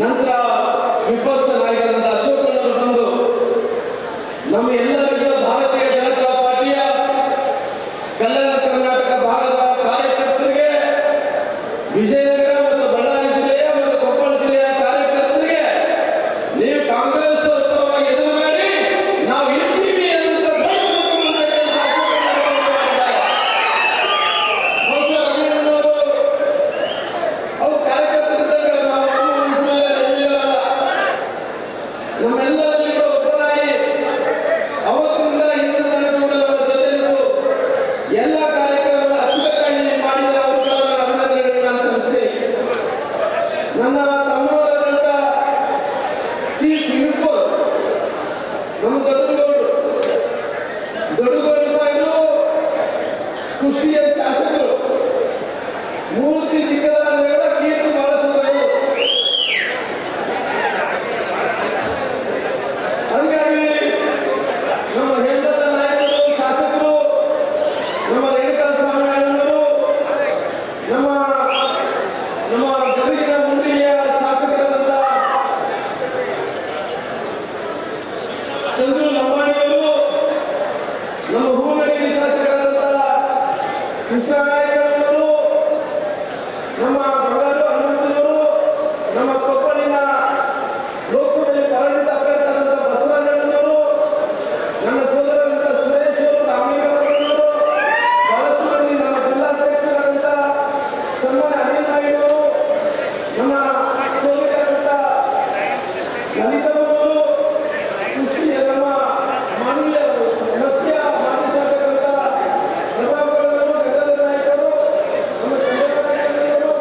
ನಂತರ ವಿಪಕ್ಷ ನಾಯಕರಾದ ಅಶೋಕಣ್ಣವರು ಬಂದು ನಮ್ಮ ಎಲ್ಲರಿಗೂ ಭಾರತೀಯ ಜನತಾ ಪಾರ್ಟಿಯ ಕಲ್ಯಾಣ ಕರ್ನಾಟಕ ಭಾಗದ ಕಾರ್ಯಕರ್ತರಿಗೆ, ವಿಜಯನಗರ ಮತ್ತು ಬಳ್ಳಾರಿ ಜಿಲ್ಲೆಯ ಮತ್ತು ಕೊಪ್ಪಳ ಜಿಲ್ಲೆಯ ಕಾರ್ಯಕರ್ತರಿಗೆ ನೀವು ಕಾಂಗ್ರೆಸ್ ಪರವಾಗಿ ಎದುರು ಮಾಡಿ ನಾವು ಇರ್ತೀವಿ ಅಂತ ಅವ್ರ ಕಾರ್ಯಕರ್ತರಿದ್ದಾಗ ನಮ್ಮೆಲ್ಲರಲ್ಲಿ ಒಬ್ಬರಾಗಿ ಅವತ್ತಿಂದ ಇಂದು ತನಕ ನಮ್ಮ ಜೊತೆ ನಿಂತು ಎಲ್ಲ ಕಾರ್ಯಕ್ರಮವನ್ನು ಅಚ್ಚುಕಟ್ಟಾಗಿ ಮಾಡಿದ ಅವರುಗಳನ್ನು ಅಭಿನಂದನೆಗಳನ್ನು ಸಲ್ಲಿಸಿ ನನ್ನ ತಮ್ಮವರಾದಂಥ ಚೀಫ್ ವಿಪ್ ನಮ್ಮ ದೊಡ್ಡಗೌಡರು ಸಾಹೇಬರು, ಕುಷ್ಟಿಯ ಶಾಸಕರು, ಮೂರ್ತಿ ಚಿಕ್ಕದಾದ ಕೀರ್ತಿ ಬಳಸುವುದು. ಹಂಗಾಗಿ ನಮ್ಮ ಹೆಂಡದ ನಾಯಕರು, ಶಾಸಕರು, ನಮ್ಮ ರೇಣುಕಾ ಸ್ವಾಮಿ ಅಣ್ಣವರು, ನಮ್ಮ ಗದಗಿನ ಮುಂಡಿಯ ಶಾಸಕರಾದಂಥ ಚಂದ್ರು ಲಂಬಾಣಿಯವರು, ನಮ್ಮ ಹೂನಡಿ ಶಾಸಕರಾದಂಥ ಕೃಷ್ಣನಾಯಕರವರು, ನಮ್ಮ ಬಂಗಾರು ಹನುಮಂತನವರು, ನಮ್ಮ ಕೊಪ್ಪಳಿನ ಲೋಕಸಭೆಯಲ್ಲಿ ಪರಾಜಿತ ಅಭ್ಯರ್ಥಿಯಾದಂಥ ಬಸವರಾಜಣ್ಣನವರು, ನನ್ನ ಸೋದರರಂತ ಸುರೇಶ್ ಅವರು, ರಾಮಲಿಂಗಪ್ಪನವರು, ಬಹಳಷ್ಟು ಮಂದಿ ನಮ್ಮ ಜಿಲ್ಲಾಧ್ಯಕ್ಷರಾದಂಥ ಸನ್ಮಾನ್ಯ ಅನಿನಾಯಕರು, ನಮ್ಮ ಸೋದರಿಯಾದಂಥ ಲಲಿತಮ್ಮನವರು, ಕುಸ್ತಿಯ ನಮ್ಮ ಮಾನವೀಯ ನೃತ್ಯ ಮಾಜಿ ಶಾಸಕರಾದಂಥ ಪ್ರತಾಪಗೌಡರು, ಗಂಗಾಧರ ನಾಯಕರು, ನಮ್ಮ ಚಂದ್ರಕಾಂತಯ್ಯನವರು,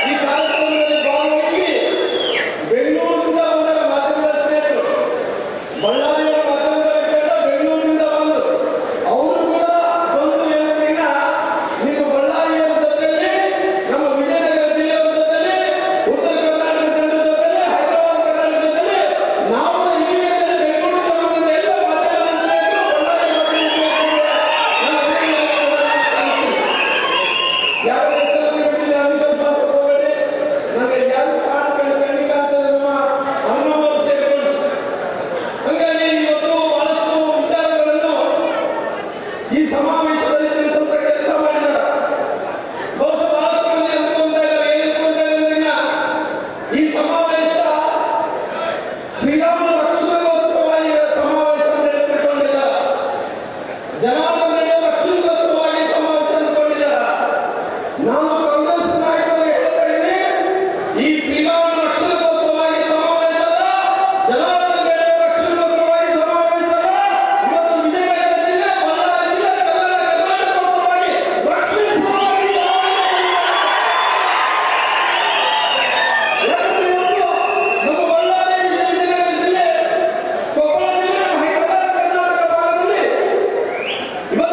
ಈ ಕಾರ್ಯಕ್ರಮದಲ್ಲಿ ಭಾಗವಹಿಸಿ ಬೆಂಗಳೂರಿನಿಂದ ಬಂದ ಮಾಧ್ಯಮದ ಸ್ನೇಹಿತರು, ಬಳ್ಳಾರಿಯ ಮಾಧ್ಯಮದ ಬೆಂಗಳೂರಿನಿಂದ ಬಂದು ಅವರು ಕೂಡ ಬಂದು ಹೇಳೋದ್ರಿಂದ ನೀವು ಬಳ್ಳಾರಿಯವರ ಜೊತೆಯಲ್ಲಿ, ನಮ್ಮ ವಿಜಯನಗರ ಜಿಲ್ಲೆಯವರ ಜೊತೆಯಲ್ಲಿ, ಉತ್ತರ ಕರ್ನಾಟಕ ಜನರ ಜೊತೆಯಲ್ಲಿ, ಹೈದರಾಬಾದ್ ಕರ್ನಾಟಕ ಜೊತೆಯಲ್ಲಿ ನಾವು ಇದೀವಿ ಅಂತ ಬೆಂಗಳೂರಿನಿಂದ ಬಂದ ಎಲ್ಲ ಮಾಧ್ಯಮದ ಸ್ನೇಹಿತರು, ಬಳ್ಳಾರಿ ಯಾರು ಹೆಸರು ಬಿಟ್ಟಿದ್ರೆ ಅದಕ್ಕೆ ಪಾಸ್ ಹೋಗಬೇಡಿ. ನನಗೆ ಯಾರು ಕಾಣ್ಕೊಂಡು ಖಂಡಿತ ಅಂತ ನಮ್ಮ ಅಮ್ಮನವರು ಸೇರಿಕೊಂಡು ಹಂಗಾಗಿ ಇವತ್ತು ಬಹಳಷ್ಟು ವಿಚಾರಗಳನ್ನು ಈ ಸಮಾವೇಶದಲ್ಲಿ ತಿಳಿಸುವಂತ ಕೆಲಸ ಮಾಡಿದ್ದಾರೆ. ಬಹುಶಃ ಬಹಳಷ್ಟು ಮಂದಿ ಅಂದ್ಕೊಂತ ಇದ್ದಾರೆ, ಏನ್ ಅಂದ್ಕೊಂತ ಇದ್ದಾರೆ, ಈ ಸಮಾವೇಶ ಶ್ರೀರಾಮ ರಕ್ಷಣೆಗೋಸ್ಕರವಾಗಿ ಸಮಾವೇಶ ನಡೆದುಕೊಂಡಿದ್ದಾರೆ, ಜನಾರ್ದನ ರೆಡ್ಡಿ ರಕ್ಷಣೆಗೋಸ್ಕರವಾಗಿ ಸಮಾವೇಶ ಅಂದುಕೊಂಡಿದ್ದಾರೆ. ನಾನು ಕಾಂಗ್ರೆಸ್ ನಾಯಕರಿಗೆ ಹೇಳ್ತಾ ಇದ್ದೀನಿ, ಈ ಶ್ರೀರಾಮನ ರಕ್ಷಣೆಗೋಸ್ಕರವಾಗಿ ಸಮಾವೇಶ ಅಲ್ಲ, ಜನಾರ್ದನ ರೆಡ್ಡಿ ರಕ್ಷಣೆಗೋಸ್ಕರವಾಗಿ ಸಮಾವೇಶ ಅಲ್ಲ. ಇವತ್ತು ವಿಜಯನಗರ ಜಿಲ್ಲೆ, ಬಳ್ಳಾರಿ ಜಿಲ್ಲೆ, ಕಲ್ಯಾಣ ಕರ್ನಾಟಕಗೋಸ್ಕರವಾಗಿ ರಕ್ಷಣೆ ಸಲುವಾಗಿ ಯಾಕಂದ್ರೆ ಇವತ್ತು ನಮ್ಮ ಬಳ್ಳಾರಿ, ವಿಜಯನಗರ ಜಿಲ್ಲೆ, ಕೊಪ್ಪಳ ಜಿಲ್ಲೆ, ಹೈದರಾಬಾದ್ ಕರ್ನಾಟಕ ಭಾಗದಲ್ಲಿ ಇವತ್ತು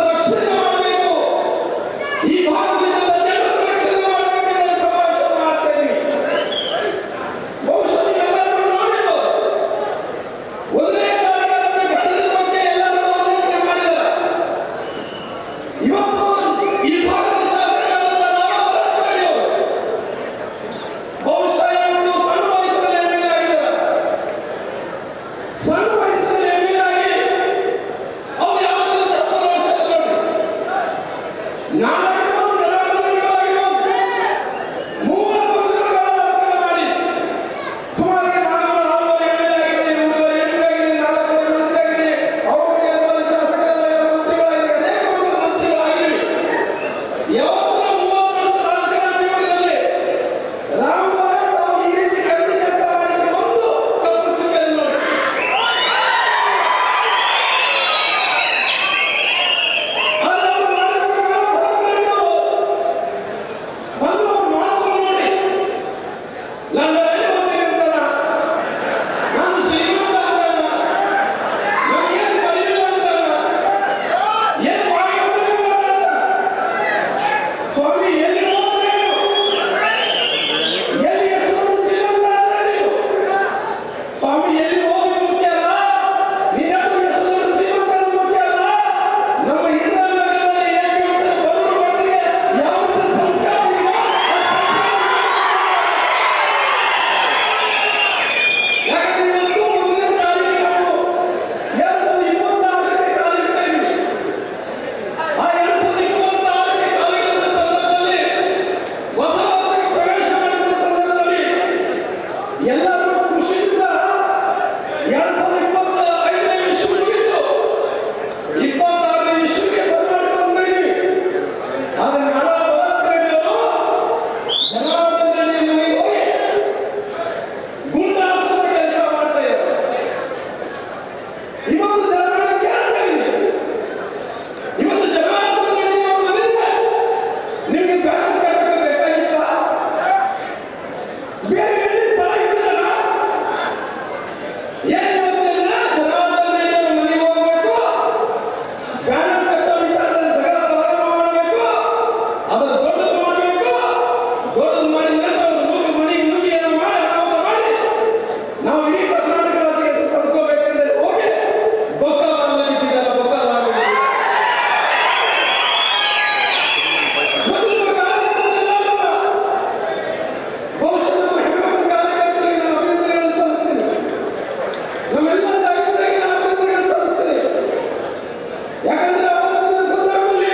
ಯಾಕಂದ್ರೆ ಅವತ್ತಿನ ಸಂದರ್ಭದಲ್ಲಿ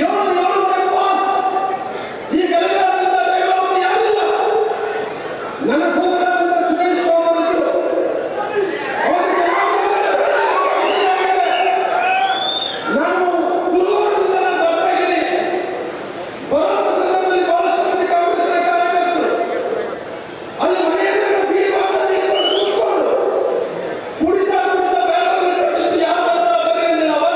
7 ಪಾಸ್ ಈ ಗಲಭೆಯಾದಂತ ಟೈಮಲ್ಲಿ ಯಾರಿಲ್ಲ. ನನ್ನ ಸೋದರ ಸುರೇಶ್ ಬಾಬು ಇದ್ರು. ಅವರಿಗೆ ನಾನು ಕುರುಗೋಡಿನಿಂದ ನಾನು ಬರ್ತಾ ಇದ್ದೀನಿ. ಬರುವಂತ ಸಂದರ್ಭದಲ್ಲಿ ಬಹಳಷ್ಟು ಮಂದಿ ಕಾಂಗ್ರೆಸ್ನ ಕಾರ್ಯಕರ್ತರು ಅಲ್ಲಿ ಮನೆಯಲ್ಲಿ ಬೀರುವಾದಲ್ಲಿ ಇಟ್ಕೊಂಡು ಕೂತ್ಕೊಂಡು ಕುಡಿತಾ ಕುಡಿತಾ ಬೇರೆಯವ್ರನ್ನ ಕಟ್ಟಿಸಿ ಯಾರು ಬರ್ತಾರೆ ಬರ್ರಿ ಅಂತ ನಾವು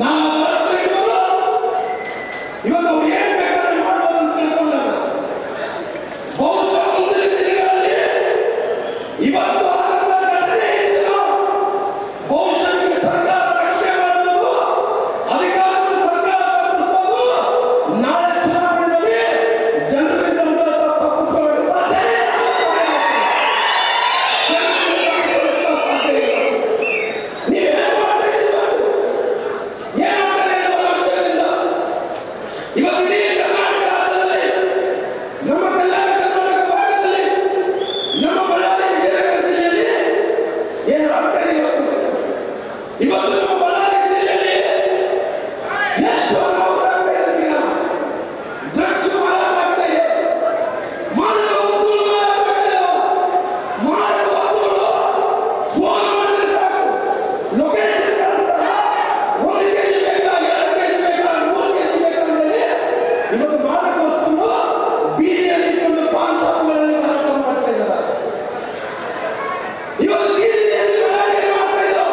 ನಾನು ಅದರ ಹತ್ರ ಇದ್ದವರು ಇವತ್ತು ಅವ್ರು ಏನ್ ಬೇಕಾದ್ರೆ ಮಾಡ್ಬೋದು ಅಂತ ತಿಳ್ಕೊಂಡಾಗ ಬಹುಶಃ ಮುಂದಿನ ದಿನಗಳಲ್ಲಿ ಇವತ್ತು ಆನಂದ ನಡೆದೇ ಇದ್ದೀನೋ ಬಹುಶಃ ನಿಮಗೆ ಸರ್ಕಾರ ರಕ್ಷಣೆ ಮಾಡ್ಬೋದು, ಅಧಿಕಾರದ ಸರ್ಕಾರ ತಪ್ಪಿಸ್ಬೋದು, ನಾಳೆ ಚುನಾವಣೆಯಲ್ಲಿ ಜನರಿಂದ ತಪ್ಪಿಸ್ಕೊಳ್ಳೋಕೆ ಸಾಧ್ಯ ನೀವೇನ್ ಮಾಡ್ತಾ ಇದ್ದೀರಿ? ಏನಾಗ್ತದೆ 2 ವರ್ಷದಿಂದ ಇವತ್ತು ಇಡೀ ಕರ್ನಾಟಕ ರಾಜ್ಯದಲ್ಲಿ, ನಮ್ಮ ಕಲ್ಯಾಣ ಕರ್ನಾಟಕ ಭಾಗದಲ್ಲಿ, ನಮ್ಮ ಬಳ್ಳಾರಿ ವಿಜಯನಗರ ಜಿಲ್ಲೆಯಲ್ಲಿ ಏನಾಗ್ತದೆ ಇವತ್ತು ನಮ್ಮ ಬಳ್ಳಾರಿ ಜಿಲ್ಲೆಯಲ್ಲಿ ಎಷ್ಟು ಅನಾಹುತ ಆಗ್ತಾ ಇದೆ? ಡ್ರಗ್ಸ್ ಮಾರಾಟ ಆಗ್ತಾ ಇದೆ, ಮಾದಕ ವಸ್ತುಗಳು ಮಾರಾಟ ಆಗ್ತಾ ಇದೆ. ಮಾದಕ ವಸ್ತುಗಳು ಫೋನ್ ಮಾಡಿದ್ರೆ ಸಾಕು, ಲೊಕೇಶನ್ ಕಳಿಸ್ತಾರ, 1 ಕೆಜಿ ಬೇಕಾ, 2 ಕೆಜಿ ಬೇಕಾ, 3 ಕೆಜಿ ಬೇಕಾ ಅಂತೇಳಿ ಇವತ್ತು ಮಾದಕ ವಸ್ತುಗಳು ಬೀದಿಯಲ್ಲಿ ಇಟ್ಕೊಂಡು ಪಾನ್ ಶಾಪ್ಗಳಲ್ಲಿ ಮಾರಾಟ ಮಾಡ್ತಾ ಇದ್ದಾರೆ. ಇವತ್ತು ಬೀದಿಯಲ್ಲಿ ಮಾರಾಟ ಮಾಡ್ತಾ ಇದ್ರು.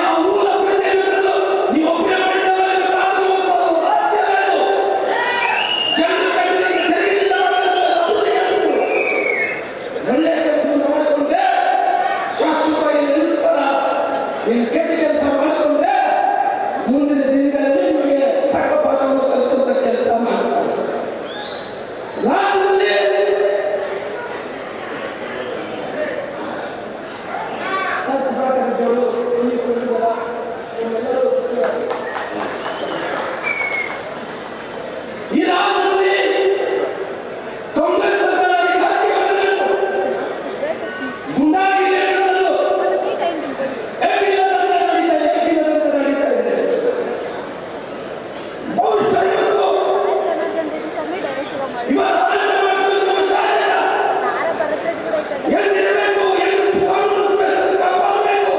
ಆ ಊರ ಪ್ರಜೆ ಇರುತ್ತದು ನೀವು ಒಬ್ಬರೇ ಮಾಡಿದ್ದಲ್ಲ ಜನರು ಕಟ್ಟಿದಂಗೆ ತೆರಿಗೆಯಿಂದ ಒಳ್ಳೆ ಕೆಲಸ ಮಾಡಿಕೊಂಡ್ರೆ ಶಾಶ್ವತವಾಗಿ ನೆಲೆಸ್ತಾರ. ನೀನು ಕೆಟ್ಟ ಕೆಲಸ ಮಾಡಿಕೊಂಡ್ರೆ ಮುಂದಿನ ದಿನಗಳಲ್ಲಿ ನಿಮಗೆ ತಕ್ಕ ಪಾಠವನ್ನು ಕಲಿಸುವಂತ ಕೆಲಸ ಮಾಡ್ತಾರೆ. ರಾಜ್ಯದಲ್ಲಿ ಸುಧಾಕರ್ ಇಲ್ಲಿ ಕೊಟ್ಟಿದ್ದಾರ ನಿಮ್ಮೆಲ್ಲರೂ ಈ ರಾಜ್ಯದಲ್ಲಿ ಕಾಂಗ್ರೆಸ್ ಸರ್ಕಾರ ಅಧಿಕಾರಕ್ಕೆ ಬಂದಿತ್ತು. ಗುಂಡಾಗಿರಿ ಅನ್ನೋದು ಏಕಿಲ್ಲದಂತೆ ನಡೀತಾ ಇದೆ. ಬಹುಶಃ ಇವತ್ತು ಎಂದಿರಬೇಕು, ಎಂದು ಕಾನೂನು ಸ್ಪೆಷಲ್ ಕಾಪಾಡಬೇಕು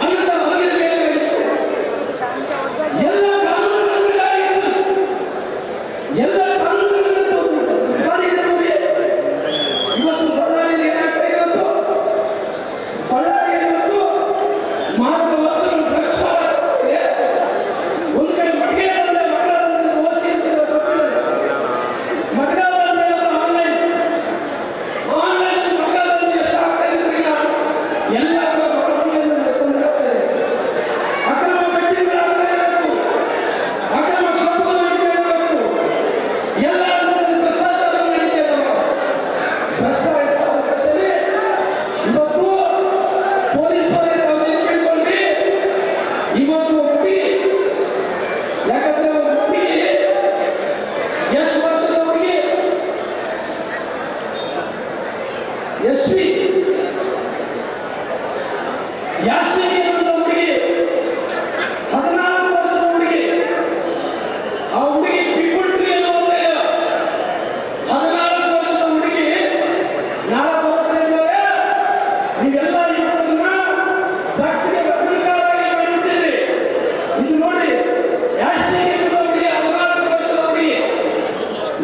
ಅಂತ ಅರಿಯಬೇಕಾಗಿತ್ತು. ಎಲ್ಲ ಕಾನೂನುಗಳಿಗಾಗಿತ್ತು, ಎಲ್ಲ ಕಾನೂನುಗಳನ್ನು ಕಾಲಿಗೆ ಇವತ್ತು ಬಳ್ಳಾರಿಯಲ್ಲಿ ಏನಾಗ್ತಾ ಇದೆ? ಬಳ್ಳಾರಿಯಲ್ಲಿ ಇವತ್ತು ಮಾದಕ ವಸ್ತುಗಳು ಡ್ರಗ್ಸ್ ಮಾರಾಟ ಆಗ್ತಿದೆ. ಒಂದು ಕಡೆ ಮಟಗಾಲದಲ್ಲಿ ಓದಿಸಿ ಮಟಗಾಲದಲ್ಲಿ ಆನ್ಲೈನ್ ಮಟಗಾಲದಲ್ಲಿ ಎಷ್ಟಾಗ್ತಾ ಇದ್ರೆ ಎಲ್ಲ ಆನ್ಲೈನ್ ತೊಂದರೆ ಆಗ್ತಾ ಇದೆ. ಅಕ್ರಮ ಬೆಟ್ಟಿಂಗ್ಗಳಾಗ್ತಾ ಇರಬೇಕು, ಅಕ್ರಮ ಕಬ್ಬು ನಡೀತಾ ಇರಬೇಕು, ಎಲ್ಲ ಭ್ರಷ್ಟಾಚಾರ ನಡೀತಾ ಇದ್ದಾವೆ. ಭ್ರಷ್ಟಾಚಾರದಲ್ಲಿ ಇವತ್ತು ಪೊಲೀಸರೇ ತಾವು ಹಿಡ್ಕೊಂಡ್ರಿ. ಇವತ್ತು ಹುಡುಗಿ, ಯಾಕಂದ್ರೆ ಒಂದು ಹುಡುಗಿ ಎಷ್ಟು ವರ್ಷದ ಹುಡುಗಿ ಯಶ್ವಿ ಯಾಶ್ವಿ ಅಂತ ಹುಡುಗಿ, 14 ವರ್ಷದ ಹುಡುಗಿ. ಆ ಹುಡುಗಿ ಪೀಪಲ್ ಟ್ರೀ ಅನ್ನು ಓದ್ತಾ ಇಲ್ಲ. 14 ವರ್ಷದ ಹುಡುಗಿ ನಾಳೆ ಬರುತ್ತಿದ್ದಾರೆ. ನೀವೆಲ್ಲ ಇವರನ್ನ ಡ್ರಗ್ಸ್ಗೆ ವ್ಯಸನಕಾರರಾಗಿ ಮಾಡಿಬಿಟ್ಟಿದ್ರಿ. ಇದು ನೋಡಿ, ಯಾಶ್ವಿ ಅಂತ ಹುಡುಗಿ 14 ವರ್ಷದ ಹುಡುಗಿ,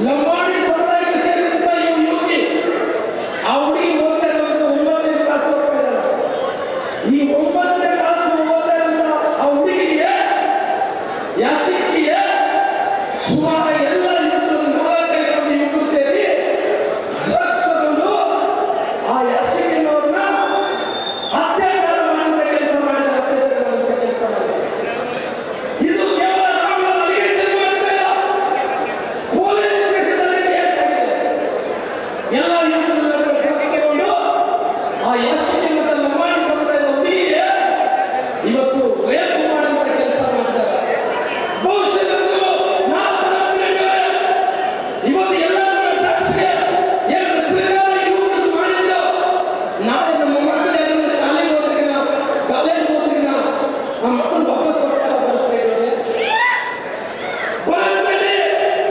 ಲಂಬಾಣಿ ಸಮುದಾಯಕ್ಕೆ ಸೇರಿದಂತ ಯುವತಿ. ಆ ಹುಡುಗಿ ಓದ್ತಾ ಇರುವಂತ 9ನೇ ಕ್ಲಾಸ್ ಓದ್ತಾ ಇದ್ದಾಳೆ. ಈ 9ನೇ ಕ್ಲಾಸ್ ಓದ್ತಾ ಇರುವಂತ ಆ ಹುಡುಗಿಗೆ, ಯಾಶಿಕಿಗೆ ಸುಮಾರು ಎಲ್ಲ ಯುವಕರು 4-5 ಮಂದಿ ಯುವಕರು ಸೇರಿ ಡ್ರಗ್ಸ್ ತಗೊಂಡು ಆ ಯಾಶಿಕಿನವ್ರನ್ನ ಅತ್ಯಾಚಾರ ಮಾಡುವಂತ ಕೆಲಸ ಮಾಡಿದ್ದಾರೆ. ಇದು ಕೇವಲ ರಾಮನ ಅಲಿಗೇಷನ್ ಮಾಡ್ತಾ ಇಲ್ಲ, ಪೊಲೀಸ್ ಸ್ಟೇಷನ್ನಲ್ಲಿ ಕೇಸ್ ಆಗಿದೆ. ಎಲ್ಲ ಯುವಕರನ್ನ ಡ್ರಗ್ಸ್ ತಗೊಂಡು ಆ ಯಾಶಿಕಿ ಮತ್ತು ಲಂಬಾಣಿ ಸಮುದಾಯದ ಹುಡುಗಿಗೆ ಇವತ್ತು ರೇಪ್ ಮಾಡುವಂತ ಕೆಲಸ ಮಾಡಿದ್ದಾರೆ. ಬಹುಶಃ ಇವತ್ತು ನಾವು ಇವತ್ತು ಎಲ್ಲರೂ ಡ್ರಗ್ಸ್ಗೆ ಏನು ಸರ್ಕಾರ ಯುವಕರು ಮಾಡಿದ್ರು. ನಾಳೆ ನಮ್ಮ ಮಕ್ಕಳು ಯಾರನ್ನ ಶಾಲೆಗೆ ಹೋದ್ರಿನ, ಕಾಲೇಜ್ ಹೋದ್ರಿನ, ನಮ್ಮ ಮಕ್ಕಳು ವಾಪಸ್ ಬರ್ತಾರೆ. ಬರತ್ರೆಡ್ಡಿ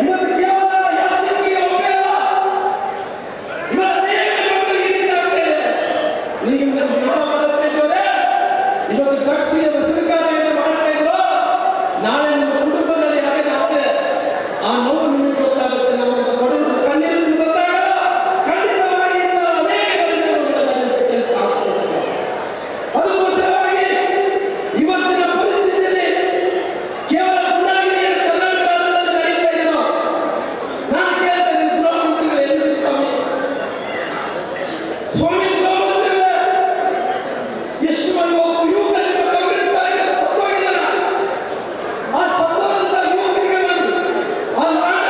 ಇವತ್ತು ಕೇವಲ ಯಾಸಿಕಿಗೆ ಒಬ್ಬೇ ಅಲ್ಲ, ಇವತ್ತು ಅನೇಕ ಮಕ್ಕಳಿಗೆ ಈ ರೀತಿ ಆಗ್ತಾ ಇದೆ. ನೀವು ಬರತ್ರೆಡ್ಡಿ ಇವತ್ತು ಡ್ರಗ್ಸ್ಗೆ ವ್ಯಸನಕಾರಿಯನ್ನು ಮಾಡ್ತಾ ಇದ್ರು. ನಾಳೆ ನಿಮ್ಮ ಕುಟುಂಬದಲ್ಲಿ ಯಾರೇನಾದ್ರೆ ಆ ನೋವು ನಿಮಗೆ ಗೊತ್ತಾಗುತ್ತೆ. ನಮ್ಮಂತ ಬಡವರು ಕಣ್ಣೀರು ನಿಮ್ಗೆ ಗೊತ್ತಾಗಲ್ಲ. ಖಂಡಿತವಾಗಿ ಇನ್ನು ಅನೇಕ ನಡೆಯುವಂತ ಕೆಲಸ ಆಗ್ತದೆ. ಅದಕ್ಕೋಸ್ಕರವಾಗಿ ಇವತ್ತಿನ ಪರಿಸ್ಥಿತಿಯಲ್ಲಿ ಕೇವಲ ಗುಂಡಾಗಿರಿ ಕರ್ನಾಟಕ ರಾಜ್ಯದಲ್ಲಿ ನಡೀತಾ ಇದೆಯೋ ನಾನು ಕೇಳ್ತಾ ಇದ್ದೀನಿ, ಗೃಹ ಮಂತ್ರಿಗಳು ಎಲ್ಲಿದ್ದೀರಿ ಸ್ವಾಮಿ? ಸ್ವಾಮಿ ಗೃಹ ಮಂತ್ರಿಗಳೇ, ಎಷ್ಟು ಮಂದಿ ಒಬ್ಬ ಯುವಕ ನಿಮ್ಮ ಕಾಂಗ್ರೆಸ್ ಕಾರ್ಯಕರ್ತ ಸತ್ತೋಗಿದ್ದಾನೆ. ಆ ಸತ್ತೋದಂತ ಯುವಕರಿಗೆ ಬಂದು ಆ ಲಾಂಡ್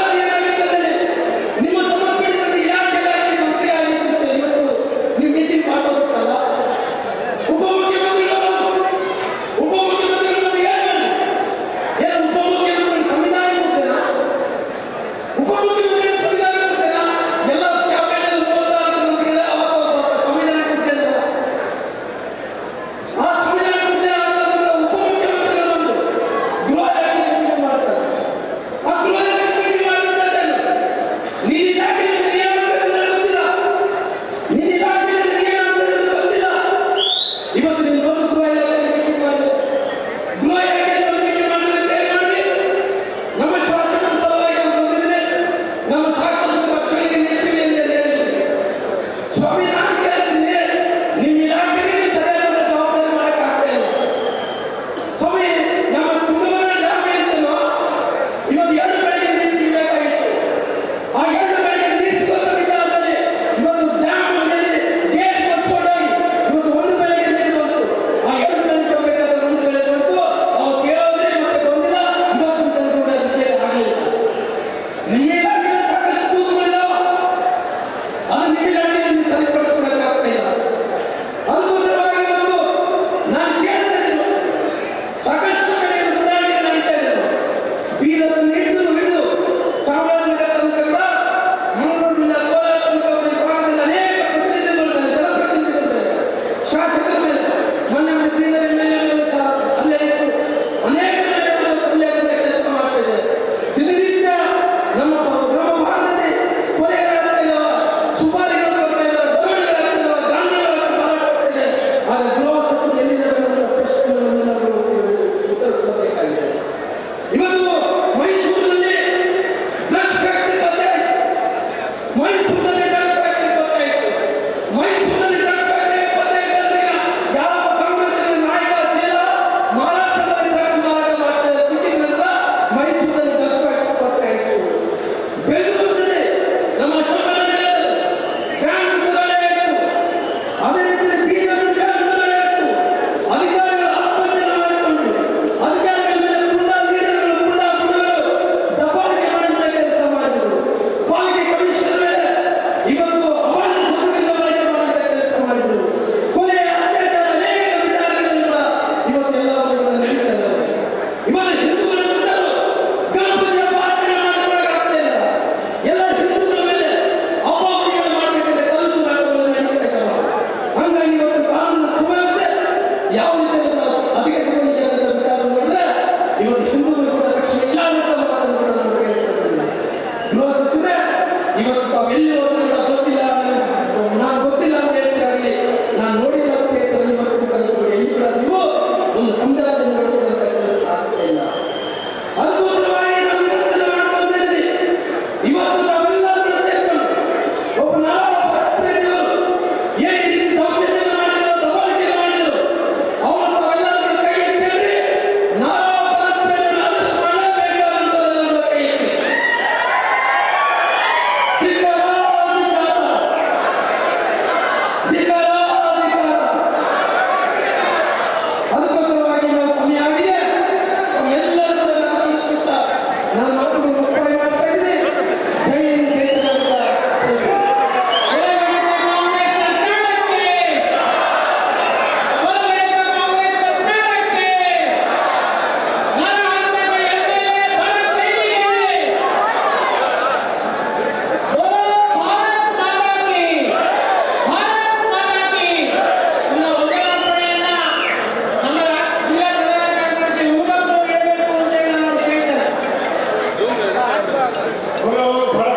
ಅವರು ಬಹಳ